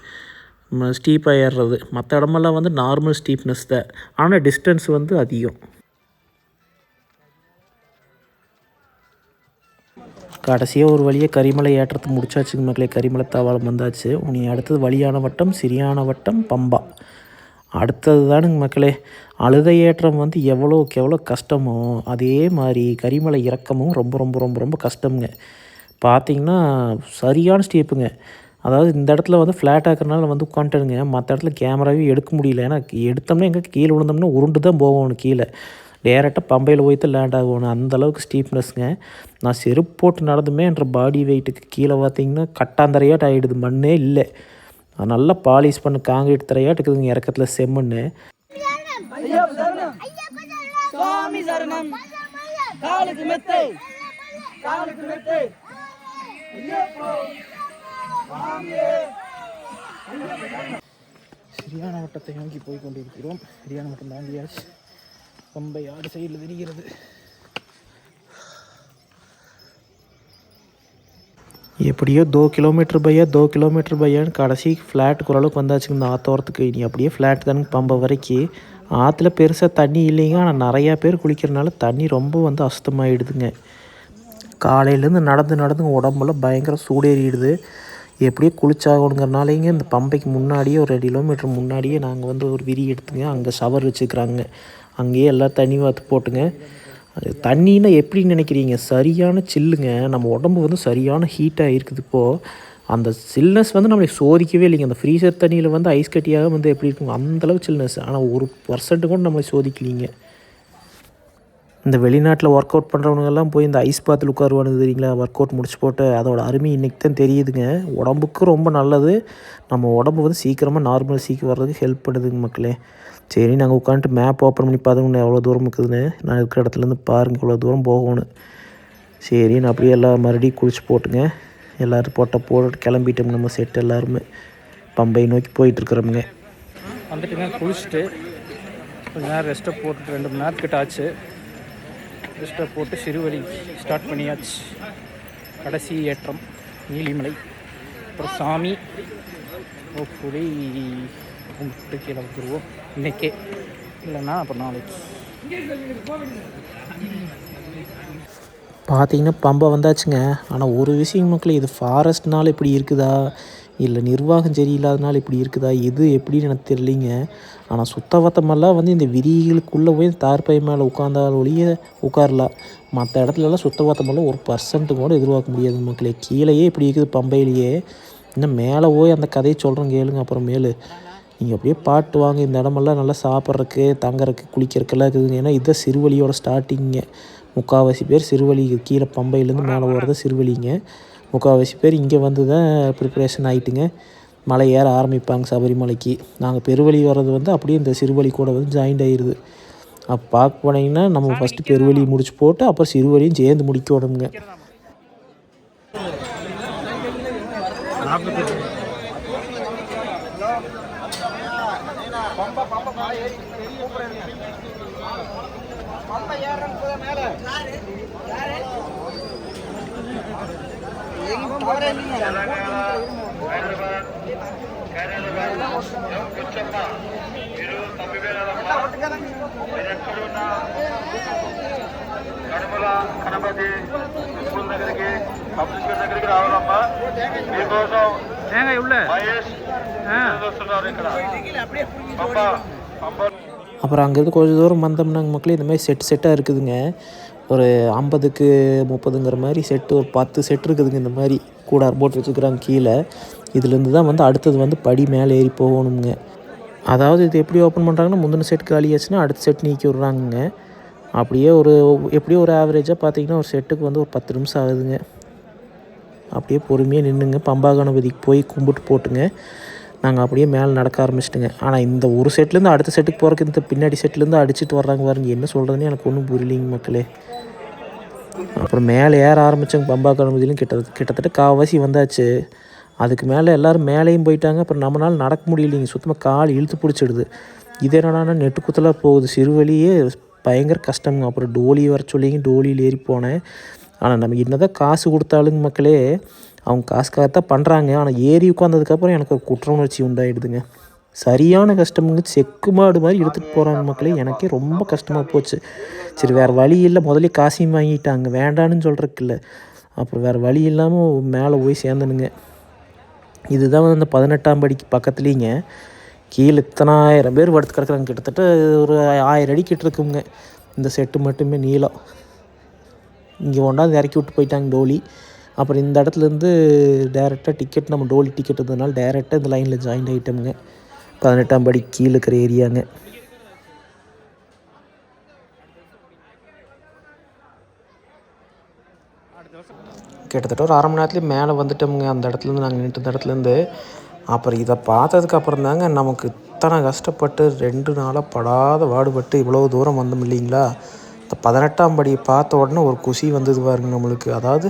ஸ்டீப்பாக ஏறுறது. மற்ற இடமெல்லாம் வந்து நார்மல் ஸ்டீப்னஸ் தான், ஆனால் டிஸ்டன்ஸ் வந்து அதிகம். கடைசியாக ஒரு வழியாக கரிமலை ஏற்றத்தை முடிச்சாச்சுங்க மக்களே. கரிமலை தாவாளம் வந்தாச்சு. இனி அடுத்தது வழியான வட்டம், சிறியான வட்டம், பம்பா. அடுத்தது தானுங்க மக்களே. அழுதை ஏற்றம் வந்து எவ்வளோக்கு எவ்வளோ கஷ்டமோ அதே மாதிரி கரிமலை இறக்கமும் ரொம்ப ரொம்ப ரொம்ப ரொம்ப கஷ்டமுங்க. பார்த்திங்கன்னா சரியான ஸ்டீப்புங்க. அதாவது இந்த இடத்துல வந்து ஃப்ளாட் ஆக்கிறனால வந்து உட்காந்துட்டுங்க. மற்ற இடத்துல கேமராவே எடுக்க முடியல. ஏன்னா எடுத்தோம்னா எங்கே கீழே விழுந்தோம்னா உருண்டு தான் போகணும் கீழே. டேரெக்டாக பம்பையில் போய் தான் லேண்ட் ஆகணும். அந்தளவுக்கு ஸ்டீப்னஸ்ங்க. நான் செருப்பு போட்டு நடந்துமே என்ற பாடி வெயிட்டுக்கு கீழே பார்த்திங்கன்னா கட்டாந்தரையாட்டு ஆகிடுது, மண்ணே இல்லை. நல்லா பாலிஷ் பண்ண காங்கிரீட் தரையாட்டு இருக்குதுங்க இறக்கத்தில் செம்மண்ணு. சரியான வட்டத்தை நோக்கி போய் கொண்டிருக்கிறோம். சரியான வட்டம் தாண்டியாச்சு. பம்பை ஆடு சைடில் தெரிகிறது. எப்படியோ 2 கிலோமீட்டர் பையான்னு கடைசி ஃப்ளாட்டுக்கு ஓரளவுக்கு வந்தாச்சுங்க இந்த ஆத்தோரத்துக்கு. இனி அப்படியே ஃப்ளாட் தானுங்க பம்பை வரைக்கும். ஆற்றுல பெருசாக தண்ணி இல்லைங்க, ஆனால் நிறையா பேர் குளிக்கிறனால தண்ணி ரொம்ப வந்து அசுத்தமாகிடுதுங்க. காலையிலேருந்து நடந்து உடம்பெல்லாம் பயங்கர சூடேறிடுது. எப்படியோ குளிச்சாகணுங்கிறனாலேங்க இந்த பம்பைக்கு முன்னாடியே ஒரு 2 கிலோமீட்டர் முன்னாடியே நாங்கள் வந்து ஒரு விரி எடுத்துங்க. அங்கே ஷவர் வச்சுக்கிறாங்க. அங்கேயே எல்லாம் தண்ணி வாத்து போட்டுங்க. தண்ணின்னா எப்படி நினைக்கிறீங்க, சரியான சில்லுங்க. நம்ம உடம்பு வந்து சரியான ஹீட்டாக இருக்குது இப்போது. அந்த சில்னஸ் வந்து நம்மளை சோதிக்கவே இல்லைங்க. அந்த ஃப்ரீசர் தண்ணியில் வந்து ஐஸ் கட்டியாக வந்து எப்படி இருக்குங்க அந்தளவு சில்னஸ். ஆனால் 1% கூட நம்மளை சோதிக்கலிங்க. இந்த வெளிநாட்டில் ஒர்க் அவுட் பண்ணுறவனுங்கெல்லாம் போய் இந்த ஐஸ் பாத்தில் உட்காருவானுங்க தெரியுங்களா, ஒர்க் அவுட் முடிச்சு போட்டு. அதோட அருமை இன்றைக்கி தான் தெரியுதுங்க. உடம்புக்கு ரொம்ப நல்லது. நம்ம உடம்பு வந்து சீக்கிரமாக நார்மல் வர்றதுக்கு ஹெல்ப் பண்ணுதுங்க மக்களே. சரி, நாங்கள் உட்காந்துட்டு மேப் ஓப்பன் பண்ணி பார்த்தோம்னா எவ்வளோ தூரம் இருக்குதுன்னு. நான் இருக்கிற இடத்துலேருந்து பாருங்கள் இவ்வளோ தூரம் போகணும். சரி, நான் அப்படியே எல்லாம் மறுபடியும் குளிச்சு போட்டுங்க. எல்லோரும் போட்டு கிளம்பிட்டோம். நம்ம செட் எல்லாருமே பம்பை நோக்கி போயிட்டுருக்குறோமுங்க. வந்துட்டுங்க குளிச்சுட்டு கொஞ்சம் நேரம் ரெஸ்ட்டை போட்டுட்டு 2 மணி நேரத்துக்கிட்ட ஆச்சு. ரெஸ்ட்டை போட்டு சிறுவழி ஸ்டார்ட் பண்ணியாச்சு. கடைசி ஏற்றம் நீலிமலை, அப்புறம் சாமி ஹோப்ஃபுல்லி கும்பிட்டு கீழே வந்துடுவோம் இன்றைக்கே, இல்லைன்னா அப்புறம் நாளைக்கு. பார்த்திங்கன்னா பம்பை வந்தாச்சுங்க. ஆனால் ஒரு விஷயம் மக்களே, இது ஃபாரஸ்ட்னால இப்படி இருக்குதா இல்லை நிர்வாகம் சரியில்லாதனால இப்படி இருக்குதா, எது எப்படின்னு எனக்கு தெரியலிங்க. ஆனால் சுத்தபத்தமெல்லாம் வந்து இந்த விரிகளுக்குள்ளே போய் தார்பை மேலே உட்காந்தால் ஒழிய உட்காரலாம். மற்ற இடத்துலலாம் சுத்தபத்தமெல்லாம் 1% கூட எதிர்பார்க்க முடியாது மக்களே. கீழேயே இப்படி இருக்குது பம்பையிலேயே. இன்னும் மேலே போய் அந்த கதையை சொல்கிறேன் கேளுங்க அப்புறமேலு. நீங்கள் அப்படியே பாட்டு வாங்க. இந்த இடமெல்லாம் நல்லா சாப்பிட்றதுக்கு, தங்குறதுக்கு, குளிக்கிறதுக்கெல்லாம் இருக்குதுங்க. ஏன்னா இதுதான் சிறுவழியோட ஸ்டார்டிங்க. முக்கால்வாசி பேர் சிறுவழி கீழே பம்பையிலேருந்து மேலே போகிறது சிறுவழிங்க. முக்கால்வாசி பேர் இங்கே வந்து தான் ப்ரிப்ரேஷன் ஆகிட்டுங்க மலை ஏற ஆரம்பிப்பாங்க சபரிமலைக்கு. நாங்கள் பெருவழி வர்றது வந்து அப்படியே இந்த சிறுவழி கூட வந்து ஜாயிண்ட் ஆகிடுது. அப்போ பார்க்க போனீங்கன்னா நம்ம ஃபஸ்ட்டு பெருவழி முடிச்சு போட்டு அப்புறம் சிறுவழியும் சேர்ந்து முடிக்க விடணுங்க. గణపతి స్కూల్ దగ్గరికి పబ్లిక్ దగ్గరికి రావాలమ్మా. మీకోసం మహేష్ వస్తున్నారు ఇక్కడ. పంప அப்புறம் அங்கேருந்து கொஞ்சம் தூரம் வந்தோம்னாங்க மக்களே இந்த மாதிரி செட்டாக இருக்குதுங்க. ஒரு 50க்கு 30ங்கிற மாதிரி செட்டு ஒரு 10 செட் இருக்குதுங்க. இந்த மாதிரி கூடார் போட்டு வச்சுக்கிறாங்க கீழே. இதுலேருந்து தான் வந்து அடுத்தது வந்து படி மேலே ஏறி போகணுங்க. அதாவது இது எப்படி ஓப்பன் பண்ணுறாங்கன்னா, முந்தின செட் காலியாச்சுன்னா அடுத்த செட் நீக்கி விட்றாங்கங்க. அப்படியே எப்படியும் ஒரு ஆவரேஜாக பார்த்தீங்கன்னா ஒரு செட்டுக்கு வந்து ஒரு 10 நிமிஷம் ஆகுதுங்க. அப்படியே பொறுமையாக நின்றுங்க பம்பா கணபதிக்கு போய் கும்பிட்டு போட்டுங்க நாங்கள் அப்படியே மேலே நடக்க ஆரம்பிச்சிட்டுங்க. ஆனால் இந்த ஒரு செட்லேருந்து அடுத்த செட்டுக்கு போகிறக்கு இந்த பின்னாடி செட்லேருந்து அடிச்சுட்டு வர்றாங்க பாருங்க. என்ன சொல்கிறதுன்னு எனக்கு ஒன்றும் புரியலைங்க மக்களே. அப்புறம் மேலே ஏற ஆரம்பித்தோங்க பம்பா கணபதியிலும் கிட்டத்தட்ட கால்வாசி வந்தாச்சு. அதுக்கு மேலே எல்லோரும் மேலேயும் போயிட்டாங்க. அப்புறம் நம்மளால் நடக்க முடியலைங்க. சுத்தமாக கால் இழுத்து பிடிச்சிடுது. இது என்னடானா நெட்டு குத்தலாக போகுது. சிறுவழியே பயங்கர கஷ்டங்க. அப்புறம் டோலி வர சொல்லிங்க டோலியில் ஏறி போனேன். ஆனால் நம்ம என்ன தான் காசு கொடுத்தாலுங்க மக்களே அவங்க காசுக்காகத்தான் பண்ணுறாங்க. ஆனால் ஏறி உட்காந்ததுக்கப்புறம் எனக்கு ஒரு குற்ற உணர்ச்சி உண்டாயிடுதுங்க. சரியான கஷ்டமுங்க. செக்கு மாடு மாதிரி எடுத்துகிட்டு போகிறாங்க மக்களே. எனக்கே ரொம்ப கஷ்டமாக போச்சு. சரி வேறு வழி இல்லை. முதல்ல காசையும் வாங்கிட்டாங்க வேண்டான்னு சொல்கிறதுக்கு இல்லை. அப்புறம் வேறு வழி இல்லாமல் மேலே போய் சேர்ந்தனுங்க. இதுதான் வந்து அந்த 18ஆம் படிக்கு பக்கத்துலேங்க. கீழே இத்தனாயிரம் பேர் படுத்து கிடக்குறாங்க. கிட்டத்தட்ட ஒரு 1000 அடி கிட்ட இருக்குங்க இந்த செட்டு மட்டுமே நீளம். இங்கே கொண்டாந்து இறக்கி விட்டு போயிட்டாங்க டோலி. அப்புறம் இந்த இடத்துலேருந்து டேரெக்டாக டிக்கெட் நம்ம டோலி டிக்கெட் இருந்ததுனால டேரெக்டாக இந்த லைனில் ஜாயின் ஆகிட்டோமுங்க. 18ஆம் படி கீழே இருக்கிற ஏரியாங்க. கிட்டத்தட்ட ஒரு 1/2 மணி நேரத்துலேயே மேலே வந்துட்டோமுங்க. அந்த இடத்துலேருந்து நாங்கள் நின்றுட்டு இந்த இடத்துலேருந்து. அப்புறம் இதை பார்த்ததுக்கப்புறம் தாங்க நமக்கு இத்தனை கஷ்டப்பட்டு 2 நாளாக படாத பாடுபட்டு இவ்வளோ தூரம் வந்தோம் இல்லைங்களா. இந்த 18ஆம் படியை பார்த்த உடனே ஒரு குஷி வந்தது பாருங்க நம்மளுக்கு. அதாவது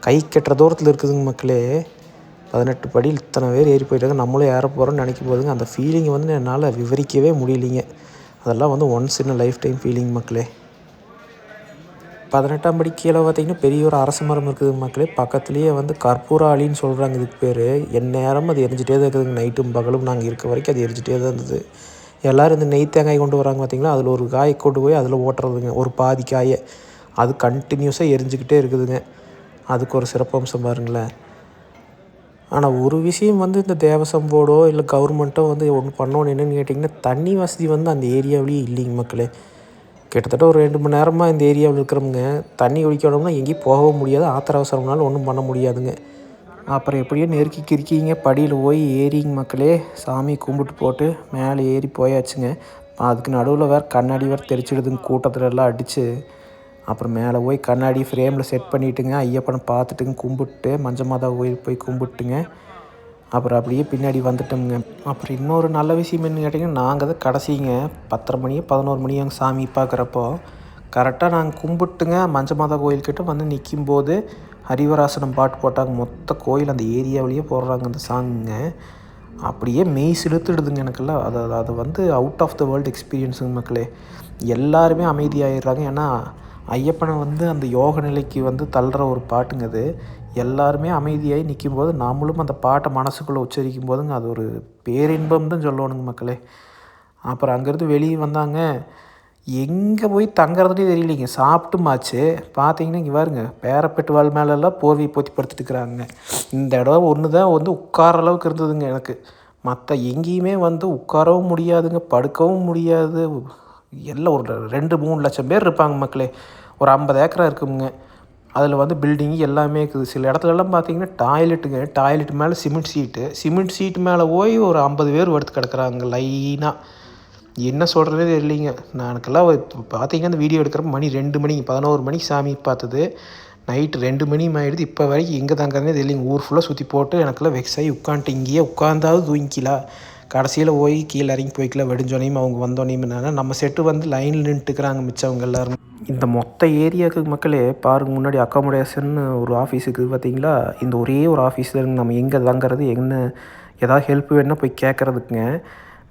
கை கெட்டுற தூரத்தில் இருக்குதுங்க மக்களே. 18 படியில் இத்தனை பேர் ஏறி போயிட்டாங்க. நம்மளும் ஏற போகிறோம்னு நினைக்கும் போதுங்க அந்த ஃபீலிங்கை வந்து என்னால் விவரிக்கவே முடியலைங்க. அதெல்லாம் வந்து once in life time feeling மக்களே. 18ஆம் படி கீழே பார்த்திங்கன்னா பெரிய ஒரு அரச மரம் இருக்குது மக்களே. பக்கத்துலேயே வந்து கற்பூராலின்னு சொல்கிறாங்க இதுக்கு பேர். எந்நேரமும் அது எரிஞ்சிட்டே தான் இருக்குதுங்க. நைட்டும் பகலும் நாங்கள் இருக்க வரைக்கும் அது எரிஞ்சிட்டே தான் இருந்தது. எல்லோரும் இந்த நெய் தேங்காய் கொண்டு வராங்க பார்த்திங்களா. அதில் ஒரு காயை கொண்டு போய் அதில் ஓட்டுறதுங்க. ஒரு பாதி காயை அது கண்டினியூஸாக எரிஞ்சிக்கிட்டே இருக்குதுங்க. அதுக்கு ஒரு சிறப்பம்சம் பாருங்களேன். ஆனால் ஒரு விஷயம் வந்து இந்த தேவசம் போர்டோ இல்லை கவர்மெண்ட்டோ வந்து ஒன்று பண்ணணும் என்னென்னு கேட்டிங்கன்னா தண்ணி வசதி வந்து அந்த ஏரியாவிலேயே இல்லைங்க மக்களே. கிட்டத்தட்ட ஒரு 2 மணி நேரமாக இந்த ஏரியாவில் இருக்கிறவங்க தண்ணி குடிக்கணும்னா எங்கேயும் போகவும் முடியாது. ஆத்திர அவசரம்னாலும் ஒன்றும் பண்ண முடியாதுங்க. அப்புறம் எப்படியோ நெருக்கி கிறுக்கிங்க படியில் போய் ஏறிங்க மக்களே. சாமி கும்பிட்டு போட்டு மேலே ஏறி போயாச்சுங்க. அதுக்கு நடுவில் வேறு கண்ணாடி வேறு தெரிச்சிடுதுங்க கூட்டத்தில் எல்லாம் அடித்து. அப்புறம் மேலே போய் கண்ணாடி ஃப்ரேமில் செட் பண்ணிவிட்டுங்க ஐயப்பனை பார்த்துட்டுங்க கும்பிட்டு மஞ்சள் மாதா கோயில் போய் கும்பிட்டுங்க அப்புறம் அப்படியே பின்னாடி வந்துட்டோம்ங்க. அப்புறம் இன்னொரு நல்ல விஷயம் என்ன கேட்டிங்கன்னா நாங்கள் தான் கடைசிங்க 10:30 மணி 11 மணி அங்கே சாமி பார்க்குறப்போ கரெக்டாக நாங்கள் கும்பிட்டுங்க மஞ்சள் மாதா கோயில்கிட்ட வந்து நிற்கும்போது ஹரிவராசனம் பாட்டு போட்டாங்க. மொத்த கோயில் அந்த ஏரியாவிலேயே போடுறாங்க அந்த சாங்குங்க. அப்படியே மெய் செலுத்திடுதுங்க எனக்கெல்லாம். அது வந்து அவுட் ஆஃப் த வேர்ல்டு எக்ஸ்பீரியன்ஸுங்க மக்களே. எல்லாருமே அமைதியாகிடுறாங்க. ஏன்னா ஐயப்பனை வந்து அந்த யோக நிலைக்கு வந்து தள்ளுற ஒரு பாட்டுங்க அது. எல்லாருமே அமைதியாகி நிற்கும்போது நாமளும் அந்த பாட்டை மனசுக்குள்ளே உச்சரிக்கும் போதுங்க அது ஒரு பேரின்பம் தான் சொல்லணுங்க மக்களே. அப்புறம் அங்கேருந்து வெளியே வந்தாங்க. எங்கே போய் தங்குறதுனே தெரியலைங்க. சாப்பிட்டுமாச்சு பார்த்தீங்கன்னா இங்கே பாருங்க பேரப்பெட்டு வால் மேலெல்லாம் போர்வை போத்தி படுத்துட்டு இருக்கிறாங்க. இந்த இடம் ஒன்று தான் வந்து உட்கார அளவுக்கு இருந்ததுங்க எனக்கு. மற்ற எங்கேயுமே வந்து உட்காரவும் முடியாதுங்க படுக்கவும் முடியாது. எல்லாம் ஒரு 2-3 லட்சம் பேர் இருப்பாங்க மக்களே. ஒரு 50 ஏக்கரா இருக்குங்க. அதில் வந்து பில்டிங்கு எல்லாமே இருக்குது. சில இடத்துலலாம் பார்த்தீங்கன்னா டாய்லெட் மேலே சிமெண்ட் சீட்டு மேலே போய் ஒரு 50 பேர் படுத்து கிடக்குறாங்க லைனாக. என்ன சொல்கிறதே தெரியலைங்க. எனக்கெல்லாம் பார்த்தீங்கன்னா அந்த வீடியோ எடுக்கிறப்ப மணி 2 மணி 11 மணிக்கு சாமி பார்த்தது. நைட்டு 2 மணி ஆகிடுது. இப்போ வரைக்கும் எங்கே தங்குறதே தெரியலைங்க. ஊர் ஃபுல்லாக சுற்றி போட்டு எனக்கெல்லாம் வெக்ஸ் ஆகி உட்காந்துட்டு இங்கேயே உட்காந்தாவது தூங்கிக்கலாம். கடைசியில் போய் கீழே இறங்கி போய்க்கலாம். வெடிஞ்சோனையும் அவங்க வந்தோனையும் நம்ம செட்டு வந்து லைனில் நின்றுட்டுக்கிறாங்க மிச்சவங்க எல்லோரும். இந்த மொத்த ஏரியாவுக்கு மக்களே பாருங்கள் முன்னாடி அக்காமடேஷன் ஒரு ஆஃபீஸ் இருக்குது பார்த்தீங்களா. இந்த ஒரே ஒரு ஆஃபீஸ் தான் நம்ம எங்கே தங்குறது என்ன ஏதாவது ஹெல்ப் வேணுன்னா போய் கேட்குறதுக்குங்க.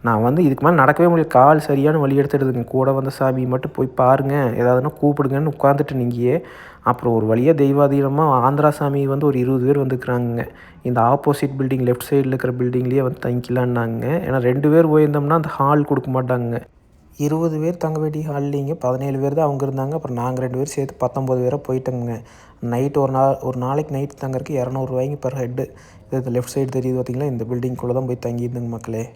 நான் வந்து இதுக்கு மேலே நடக்கவே முடியல. கால் சரியான வழி எடுத்துடுதுங்க. கூட வந்த சாமி மட்டும் போய் பாருங்கள் ஏதாவதுன்னா கூப்பிடுங்கன்னு உட்காந்துட்டு நீங்கயே. அப்புறம் ஒரு வழியாக தெய்வாதீனமாக ஆந்திரா சாமி வந்து ஒரு 20 பேர் வந்துருக்குறாங்க. இந்த ஆப்போசிட் பில்டிங் லெஃப்ட் சைடில் இருக்கிற பில்டிங்லேயே வந்து தங்கிக்கலான்னாங்க. ஏன்னா 2 பேர் போயிருந்தோம்னா அந்த ஹால் கொடுக்க மாட்டாங்க. 20 பேர் தங்க வேண்டிய ஹால்லிங்க 17 பேர் தான் அவங்க இருந்தாங்க. அப்புறம் நாங்கள் 2 பேர் சேர்த்து 19 பேராக போயிட்டோங்க. நைட்டு ஒரு நாளைக்கு நைட்டு தங்கறதுக்கு 200 ரூபாய்ங்க பர் ஹெட்டு. இது லெஃப்ட் சைடு தெரியுது பார்த்திங்களா. இந்த பில்டிங்குள்ளே தான் போய் தங்கியிருந்தேங்க மக்களே.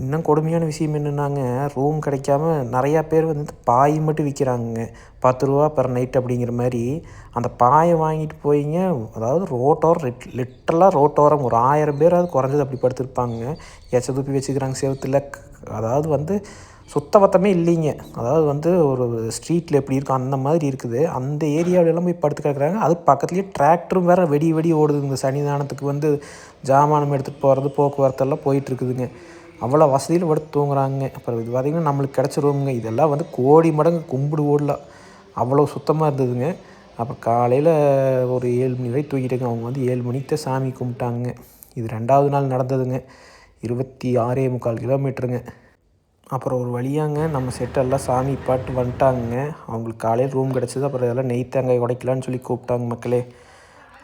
இன்னும் கொடுமையான விஷயம் என்னென்னாங்க, ரூம் கிடைக்காம நிறையா பேர் வந்து பாய் மட்டும் விற்கிறாங்க. 10 ரூபா பெர் நைட் அப்படிங்கிற மாதிரி. அந்த பாயை வாங்கிட்டு போயிங்க, அதாவது ரோட்டோரம் லிட்டரலாக ரோட்டோரம் ஒரு 1000 பேராவது குறைஞ்சது அப்படி படுத்துருப்பாங்க. எச்ச துப்பி வச்சுக்கிறாங்க செவத்தில். அதாவது வந்து சுத்தபத்தமே இல்லைங்க. அதாவது வந்து ஒரு ஸ்ட்ரீட்டில் எப்படி இருக்கும் அந்த மாதிரி இருக்குது. அந்த ஏரியாவிலெல்லாம் போய் படுத்து கிடக்குறாங்க. அது பக்கத்துலேயே டிராக்டரும் வேறு வெடி ஓடுதுங்க. சன்னிதானத்துக்கு வந்து ஜாமானம் எடுத்துகிட்டு போகிறது, போக்குவரத்தெல்லாம் போயிட்டுருக்குதுங்க. அவ்வளோ வசதியில் படுத்து தூங்குறாங்க. அப்புறம் இது பார்த்திங்கன்னா நம்மளுக்கு கிடச்சிருவோங்க. இதெல்லாம் வந்து கோடி மடங்கு கும்பிடு ஓடலாம், அவ்வளோ சுத்தமாக இருந்ததுங்க. அப்புறம் காலையில் ஒரு 7 மணி வரை தூக்கிட்டுங்க. அவங்க வந்து 7 மணிக்கு தான் சாமி கும்பிட்டாங்க. இது 2வது நாள் நடந்ததுங்க. 26.25 கிலோமீட்டருங்க. அப்புறம் ஒரு வழியாங்க நம்ம செட்டெல்லாம் சாமி பாட்டு வந்துட்டாங்க. அவங்களுக்கு காலையில் ரூம் கிடச்சிது. அப்புறம் இதெல்லாம் நெய் தேங்காய் உடைக்கலான்னு சொல்லி கூப்பிட்டாங்க மக்களே.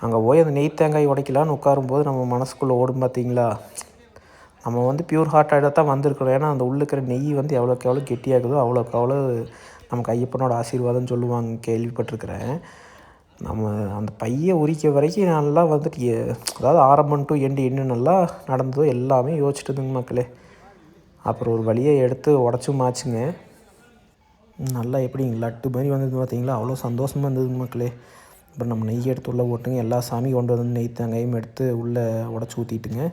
அங்கே போய் அந்த நெய் தேங்காய் உடைக்கலான்னு உட்காரும்போது நம்ம மனசுக்குள்ளே ஓடும் பார்த்தீங்களா, நம்ம வந்து பியூர் ஹார்ட்டாக தான் வந்திருக்கிறோம். ஏன்னா அந்த உள்ளே இருக்கிற நெய் வந்து எவ்வளோக்கு எவ்வளோ கெட்டியாகுதோ அவ்வளோக்கு அவ்வளோ நமக்கு ஐயப்பனோட ஆசீர்வாதம்னு சொல்லுவாங்க, கேள்விப்பட்டிருக்கிறேன். நம்ம அந்த பையை உரிக்க வரைக்கும் நல்லா வந்துட்டு அதாவது ஆரம்பம் டு எண்டு என்ன நல்லா நடந்ததோ எல்லாமே யோசிச்சுட்டுதுங்க மக்களே. அப்புறம் ஒரு வழியை எடுத்து உடச்சும் மாச்சுங்க. நல்லா எப்படிங்க லட்டு மாதிரி வந்தது பார்த்தீங்களா, அவ்வளோ சந்தோஷமாக இருந்ததுங்க மக்களே. அப்புறம் நம்ம நெய் எடுத்து உள்ளே போட்டுங்க. எல்லா சாமியும் கொண்டு வந்து நெய் தேங்காயும் எடுத்து உள்ளே உடச்சி ஊற்றிட்டுங்க.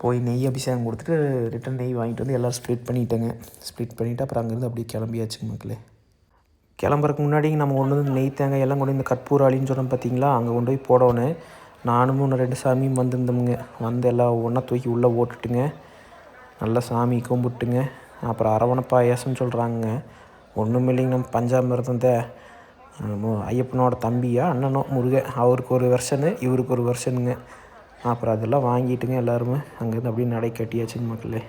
போய் நெய் அபிஷேகம் கொடுத்துட்டு ரிட்டன் நெய் வாங்கிட்டு வந்து எல்லோரும் ஸ்ப்ளிட் பண்ணிவிட்டு அப்புறம் அங்கேருந்து அப்படியே கிளம்பியாச்சுங்க மக்களே. கிளம்புறதுக்கு முன்னாடி நம்ம கொண்டு வந்து நெய் தேங்காய் எல்லாம் கொண்டு வந்து கற்பூராளின்னு சொன்னோம் பார்த்தீங்களா, அங்கே கொண்டு போய் போடணும். நானும் 2 சாமியும் வந்திருந்தோமுங்க. வந்து எல்லாம் ஒன்றா தூக்கி உள்ளே போட்டுட்டுங்க, நல்லா சாமி கும்பிட்டுங்க. அப்புறம் அரவணை பாயாசம்னு சொல்கிறாங்க. ஒன்றும் இல்லைங்க, நம்ம பஞ்சாமிர்தம் ஐயப்பனோட தம்பியா அண்ணனோ அவருக்கு ஒரு வெர்ஷனு, இவருக்கு ஒரு வெர்ஷனுங்க. அப்புறம் அதெல்லாம் வாங்கிட்டுங்க எல்லாருமே அங்கேருந்து அப்படியே நடை கட்டியாச்சுங்க மக்களே.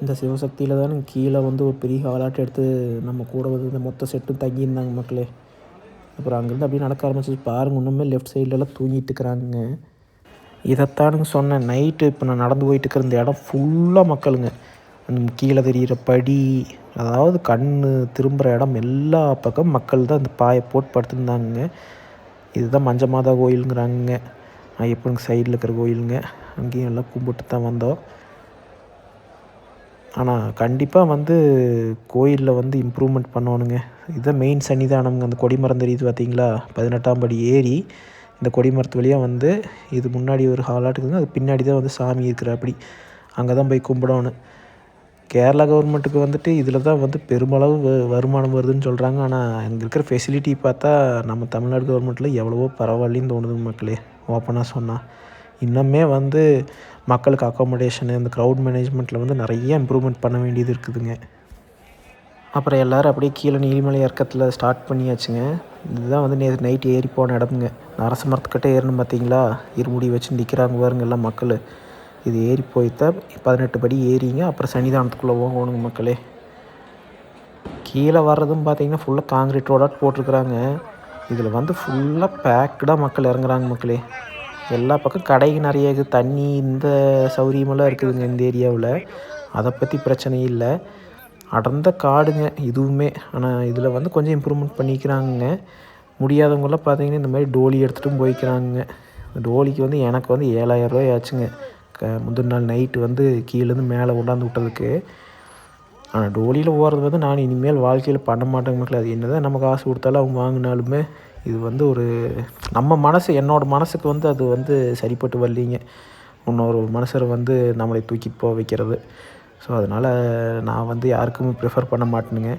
இந்த சிவசக்தியில் தானே கீழே வந்து ஒரு பெரிய ஹாலாட்டம் எடுத்து நம்ம கூட வந்து இந்த மொத்த செட்டும் தங்கியிருந்தாங்க மக்களே. அப்புறம் அங்கேருந்து அப்படியே நடக்க ஆரம்பிச்சு பாருங்கள், இன்னுமே லெஃப்ட் சைட்லலாம் தூங்கிட்டு இருக்கிறாங்க. இதைத்தானுங்க சொன்னேன், நைட்டு இப்போ நான் நடந்து போயிட்டு இருக்கிற இந்த இடம் ஃபுல்லாக மக்களுங்க. அந்த கீழே தெரிகிற படி, அதாவது கண் திரும்புகிற இடம் எல்லா பக்கம் மக்கள் தான் இந்த பாயை போட்டு படுத்துருந்தாங்க. இதுதான் மஞ்ச மாதா கோயிலுங்கிறாங்க, ஐயப்பனுக்கு சைடில் இருக்கிற கோயிலுங்க. அங்கேயும் எல்லாம் கும்பிட்டு தான் வந்தோம். ஆனால் கண்டிப்பாக வந்து கோயிலில் வந்து இம்ப்ரூவ்மெண்ட் பண்ணணுங்க. இதுதான் மெயின் சன்னிதானம்ங்க. அந்த கொடிமரம் தெரியுது பார்த்தீங்களா, 18ஆம் படி ஏறி இந்த கொடிமரத்து வழியாக வந்து இது முன்னாடி ஒரு ஹாலாட்டுக்குங்க, அது பின்னாடி தான் வந்து சாமி இருக்கிற அப்படி அங்கே தான் போய் கும்பிடணும். கேரளா கவர்மெண்ட்டுக்கு வந்துட்டு இதில் தான் வந்து பெருமளவு வருமானம் வருதுன்னு சொல்கிறாங்க. ஆனால் அங்கே இருக்கிற ஃபெசிலிட்டி பார்த்தா நம்ம தமிழ்நாடு கவர்மெண்ட்டில் எவ்வளவோ பரவாயில்லைன்னு தோணுதுங்க மக்களே, ஓப்பனாக சொன்னால். இன்னுமே வந்து மக்களுக்கு அக்காமடேஷனு, இந்த க்ரௌட் மேனேஜ்மெண்ட்டில் வந்து நிறைய இம்ப்ரூவ்மெண்ட் பண்ண வேண்டியது இருக்குதுங்க. அப்புறம் எல்லோரும் அப்படியே கீழே நீலிமலை இறக்கத்தில் ஸ்டார்ட் பண்ணியாச்சுங்க. இதுதான் வந்து நேற்று நைட்டு ஏறி போன இடமுங்க. அரச மரத்துக்கிட்ட ஏறணும் பார்த்தீங்களா, இருமுடி வச்சு நிற்கிறாங்க பாருங்க எல்லாம் மக்கள். இது ஏறி போய்த்தான் 18 படி ஏறிங்க. அப்புறம் சன்னிதானத்துக்குள்ளே போகணுங்க மக்களே. கீழே வர்றதும் பார்த்தீங்கன்னா ஃபுல்லாக காங்கிரீட் ரோடாக போட்டிருக்குறாங்க. இதில் வந்து ஃபுல்லாக பேக்கடாக மக்கள் இறங்குறாங்க மக்களே. எல்லா பக்கம் கடைக்கு நிறைய இருக்குது, தண்ணி இந்த சௌகரியமெல்லாம் இருக்குதுங்க இந்த ஏரியாவில். அதை பற்றி பிரச்சனை இல்லை, அடர்ந்த காடுங்க இதுவுமே. ஆனால் இதில் வந்து கொஞ்சம் இம்ப்ரூவ்மெண்ட் பண்ணிக்கிறாங்க. முடியாதவங்களாம் பார்த்தீங்கன்னா இந்த மாதிரி டோலி எடுத்துகிட்டும் போய்க்கிறாங்க. டோலிக்கு வந்து எனக்கு வந்து 7000 ரூபாய் ஆச்சுங்க முந்தின நாள் நைட்டு வந்து கீழேருந்து மேலே கொண்டாந்து விட்டதுக்கு. ஆனால் டோலியில் போகிறது வந்து நான் இனிமேல் வாழ்க்கையில் பண்ண மாட்டேங்க மக்கள். அது என்ன தான் நம்ம காசு கொடுத்தாலும் அவங்க வாங்கினாலுமே இது வந்து ஒரு நம்ம மனசு, என்னோடய மனசுக்கு வந்து அது வந்து சரிப்பட்டு வரலிங்க, இன்னொரு மனுஷரை வந்து நம்மளை தூக்கி போக வைக்கிறது. ஸோ அதனால் நான் வந்து யாருக்குமே ப்ரிஃபர் பண்ண மாட்டேனுங்க.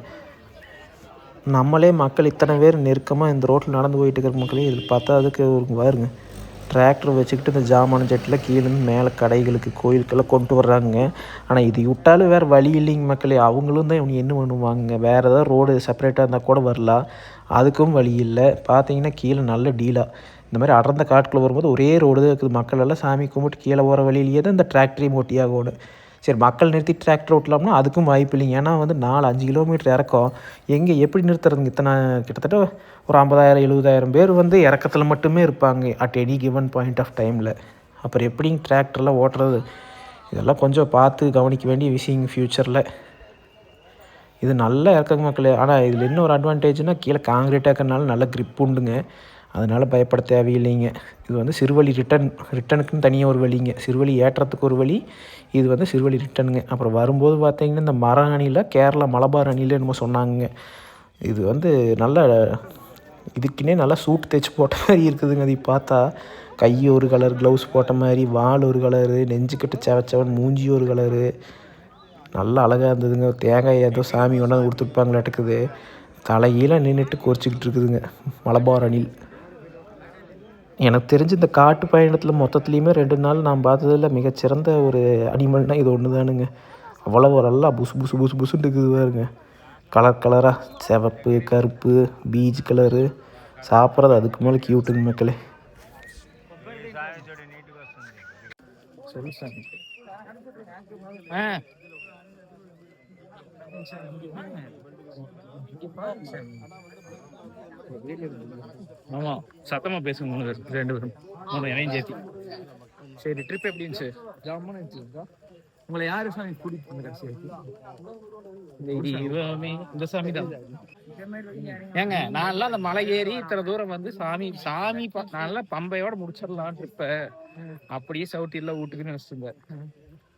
நம்மளே மக்கள் இத்தனை பேர் நெருக்கமாக இந்த ரோட்டில் நடந்து போயிட்டு இருக்கிற மக்களே, இதில் பார்த்தா அதுக்கு ஒரு பாருங்க டிராக்டர் வச்சுக்கிட்டு இந்த ஜாமான ஜெட்டில் கீழேருந்து மேலே கடைகளுக்கு கோயிலுக்கெல்லாம் கொண்டு வர்றாங்க. ஆனால் இது விட்டாலும் வேறு வழி இல்லைங்க மக்களே. அவங்களும் தான் இவங்க என்ன பண்ணுவாங்க, வேறு ஏதாவது ரோடு செப்பரேட்டாக இருந்தால் கூட வரலாம், அதுக்கும் வழி இல்லை. பார்த்தீங்கன்னா கீழே நல்ல டீலாக இந்த மாதிரி அடர்ந்த காட்டுக்குள்ளே வரும்போது ஒரே ரோடு தான் இருக்குது. மக்கள் எல்லாம் சாமி கும்பிட்டு கீழே போகிற வழியிலேயே தான் இந்த டிராக்டரையும் ஓட்டியாகணும். சரி, மக்கள் நிறுத்தி டிராக்டர் ஓட்டலாம்னா அதுக்கும் வாய்ப்பு இல்லைங்க. ஏன்னா வந்து 4-5 கிலோமீட்டர் இறக்கம், எங்கே எப்படி நிறுத்துறதுங்க? கிட்டத்தட்ட ஒரு 50,000-70,000 பேர் வந்து இறக்கத்தில் மட்டுமே இருப்பாங்க at any given point of டைமில். அப்புறம் எப்படிங்க டிராக்டர்லாம் ஓட்டுறது? இதெல்லாம் கொஞ்சம் பார்த்து கவனிக்க வேண்டிய விஷயங்க ஃப்யூச்சரில். இது நல்லா இறக்குங்க மக்களே. ஆனால் இதில் இன்னும் ஒரு அட்வான்டேஜ்னால் கீழே காங்கிரீட்டாக இருக்கிறனால நல்ல க்ரிப் உண்டுங்க. அதனால் பயப்பட தேவையில்லைங்க. இது வந்து சிறுவழி ரிட்டனுக்குன்னு தனியாக ஒரு வழிங்க. சிறுவழி ஏற்றத்துக்கு ஒரு வழி, இது வந்து சிறுவழி ரிட்டனுங்க. அப்புறம் வரும்போது பார்த்திங்கன்னா இந்த மர அணியில் கேரளா மலபார் அணியில் என்னமோ சொன்னாங்க. இது வந்து நல்ல இதுக்குன்னே நல்லா சூட் தைச்சி போட்ட மாதிரி இருக்குதுங்க. அது பார்த்தா கை ஒரு கலர், க்ளவுஸ் போட்ட மாதிரி, வால் ஒரு கலரு, நெஞ்சுக்கிட்ட செவச்சவன், மூஞ்சி ஒரு கலரு, நல்லா அழகாக இருந்ததுங்க. தேங்காய் ஏதோ சாமி கொண்டாந்து கொடுத்துருப்பாங்களாட்டுக்குது. தலைகீழ நின்றுட்டு குறிச்சிக்கிட்டு இருக்குதுங்க மலபார் அணில். எனக்கு தெரிஞ்சு இந்த காட்டு பயணத்தில் மொத்தத்துலேயுமே 2 நாள் நான் பார்த்ததில் மிகச்சிறந்த ஒரு அனிமல்னால் இது ஒன்று தானுங்க. அவ்வளோ நல்லா புசு புசு புசு புசுன்னு இருக்குது பாருங்க. கலர் கலராக சிவப்பு, கருப்பு, பீச் கலரு, சாப்பிட்றது அதுக்கு மேலே கியூட்டுங்க மக்களே. ஆமாம், சத்தமாக பேசுங்க 2 பேரும் என்னையும் சேர்த்தி. சரி, ட்ரிப் எப்படி இருந்துச்சு? ஜாமுன்னு இருந்துச்சுக்கா. உங்களை யாரு சாமி கூட்டிட்டு போன கடைசி? இந்த சாமி தான். ஏங்க நான்லாம் அந்த மலை ஏறி இத்தனை தூரம் வந்து சாமி நான்லாம் பம்பையோட முடிச்சிடலாம் ட்ரிப்ப. அப்படியே சவுட்டில வீட்டுக்குன்னு வச்சுருந்தேன்.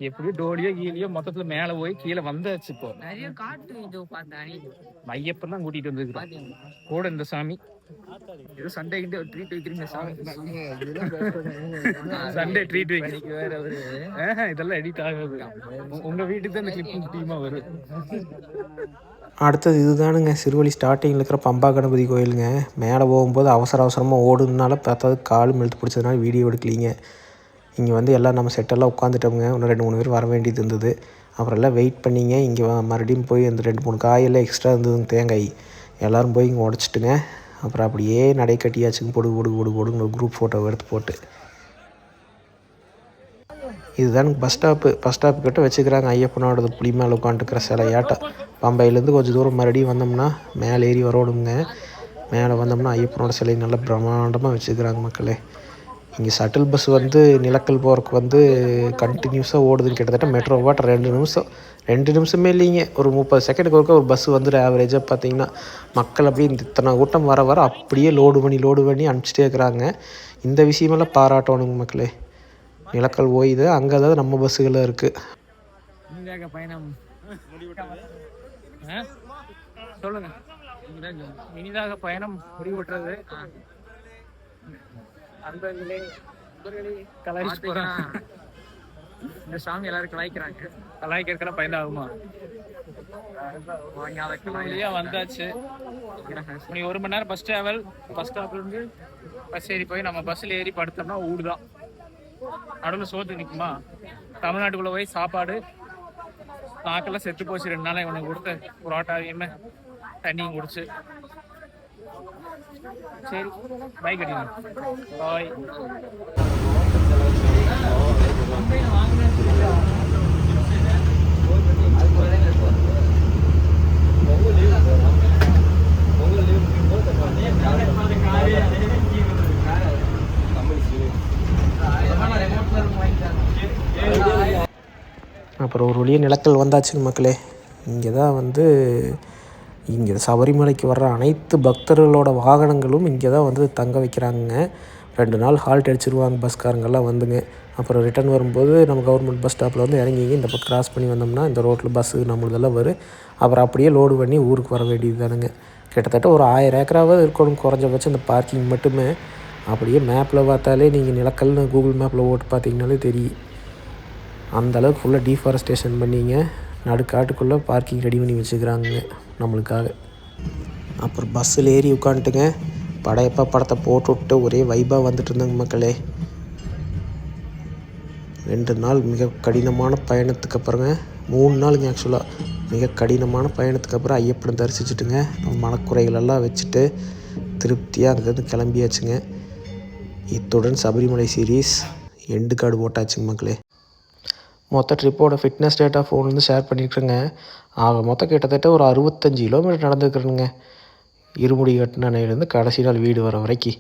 எப்படியும் டோலியோ கீழியோ மொத்தத்துல மேல போய் கீழே வந்தாச்சு. இப்போ நிறைய காட்டு ஐயப்பன் தான் கூட்டிட்டு வந்துருக்கு கூட இந்த சாமி. ஏதோ சண்டே கிட்ட ட்ரீட் வைக்கிறீங்க சாமி. சண்டே ட்ரீட் வைக்கிறீங்க வேற ஒரு இதெல்லாம் எடிட் ஆகாது. உங்க வீட்டுக்கு தான் இந்த கிளிப்பிங் டீமா வரும். அடுத்தது இதுதானுங்க சிறுவழி ஸ்டார்டிங்கில் இருக்கிற பம்பா கணபதி கோயிலுங்க. மேலே போகும்போது அவசரமாக ஓடுனால பார்த்தாது காலும் இழுத்து பிடிச்சதுனால வீடியோ எடுக்கலிங்க. இங்கே வந்து எல்லாம் நம்ம செட்டெல்லாம் உட்காந்துட்டோமுங்க. இன்னும் 2-3 பேர் வர வேண்டியது இருந்தது. அப்புறம் எல்லாம் வெயிட் பண்ணிங்க. இங்கே மறுபடியும் போய் அந்த 2-3 காயெல்லாம் எக்ஸ்ட்ரா இருந்ததுங்க, தேங்காய் எல்லோரும் போய் இங்கே உடச்சிட்டுங்க. அப்புறம் அப்படியே நடை கட்டியாச்சுங்க. பொடுங்க ஒரு குரூப் ஃபோட்டோ எடுத்து போட்டு. இதுதான் பஸ் ஸ்டாப்பு கிட்ட வச்சுக்கிறாங்க ஐயப்பனோடது புளி மேலே உட்காந்துருக்கிற சிலையாட்டம். பம்பையிலேருந்து கொஞ்சம் தூரம் மறுபடியும் வந்தோம்னா மேலே ஏறி வரணுங்க. மேலே வந்தோம்னா ஐயப்பனோட சிலை நல்லா பிரம்மாண்டமாக வச்சுக்கிறாங்க மக்களே. இங்கே ஷட்டில் பஸ் வந்து நிலக்கல் போகிறக்கு வந்து கண்டினியூஸாக ஓடுதுன்னு. கிட்டத்தட்ட மெட்ரோ வாட்டர் 2 நிமிஷமே இல்லைங்க, ஒரு 30 செகண்டுக்கு ஒருக்க ஒரு பஸ் வந்துடும் ஆவரேஜாக பார்த்தீங்கன்னா. மக்கள் அப்படியே இத்தனை கூட்டம் வர அப்படியே லோடு பண்ணி அனுப்பிச்சிட்டே இருக்கிறாங்க. இந்த விஷயமெல்லாம் பாராட்டணுங்க மக்களே. நிலக்கல் ஓய்து அங்கே தான் நம்ம பஸ்ஸுகளாக இருக்குது. பயணம் சொல்லுங்க. இனிதாக பயணம் முடிவுற்றது. இந்த சாமி எல்லாரும் கலாய்க்கிறதுக்கெல்லாம் பயந்தாகுமா? வந்தாச்சு. நீ 1 மணி நேரம் பஸ் டிராவல். பஸ் ஸ்டாப்ல இருந்து பஸ் ஏறி போய் நம்ம பஸ்ல ஏறி படுத்தோம்னா ஊடுதான். நடுவில் சோத்து நிற்குமா? தமிழ்நாட்டுக்குள்ள போய் சாப்பாடு நாக்கெல்லாம் செத்து போச்சு. 2 நாள் இவனுக்கு கொடுத்த புரோட்டாவையுமே தண்ணியும் குடிச்சு. சரி, பைக் அடிங்க. பாய். அப்புறம் ஒரு வழியாக நிலக்கல் வந்தாச்சுங்க மக்களே. இங்கே தான் வந்து இங்கே சபரிமலைக்கு வர்ற அனைத்து பக்தர்களோட வாகனங்களும் இங்கே தான் வந்து தங்க வைக்கிறாங்க. 2 நாள் ஹால்ட் அடிச்சிருவாங்க பஸ்காரங்கெல்லாம் வந்துங்க. அப்புறம் ரிட்டன் வரும்போது நம்ம கவர்மெண்ட் பஸ் ஸ்டாப்பில் வந்து இறங்கிங்க. இந்த பக்கம் கிராஸ் பண்ணி வந்தோம்னா இந்த ரோட்டில் பஸ்ஸு நம்மளதெல்லாம் வரும். அப்புறம் அப்படியே லோடு பண்ணி ஊருக்கு வர வேண்டியது தானுங்க. கிட்டத்தட்ட ஒரு 1000 ஏக்கராவது இருக்கணும் குறைஞ்சபட்சம் இந்த பார்க்கிங் மட்டுமே. அப்படியே மேப்பில் பார்த்தாலே நீங்கள் நிலக்கல்னு கூகுள் மேப்பில் ஓட்டு பார்த்தீங்கனாலே தெரியும். அந்தளவுக்கு ஃபுல்லாக டீஃபாரஸ்டேஷன் பண்ணிங்க. நடுக்காட்டுக்குள்ளே பார்க்கிங் ரெடி பண்ணி வச்சுக்கிறாங்க நம்மளுக்காக. அப்புறம் பஸ்ஸில் ஏறி உட்காந்துட்டுங்க படையப்பா படத்தை போட்டு விட்டு ஒரே வைப்பாக வந்துட்டு இருந்தாங்க மக்களே. 2 நாள் மிக கடினமான பயணத்துக்கு அப்புறங்க, 3 நாளுங்க ஆக்சுவலாக, மிக கடினமான பயணத்துக்கு அப்புறம் ஐயப்பனை தரிசிச்சுட்டுங்க நம்ம மனக்குறைகளெல்லாம் வச்சுட்டு திருப்தியாக அங்கேருந்து கிளம்பியாச்சுங்க. இத்துடன் சபரிமலை சீரீஸ் எண்டு கார்டு போட்டாச்சுங்க மக்களே. மொத்த ட்ரிப்போட ஃபிட்னஸ் டேட்டா ஃபோன் வந்து ஷேர் பண்ணிட்டுருங்க. ஆக மொத்தம் கிட்டத்தட்ட ஒரு 65 கிலோமீட்டர் நடந்துருக்குறேங்க. இருமுடி கட்டின அணையிலேருந்து கடைசி நாள் வீடு வர வரைக்கும்.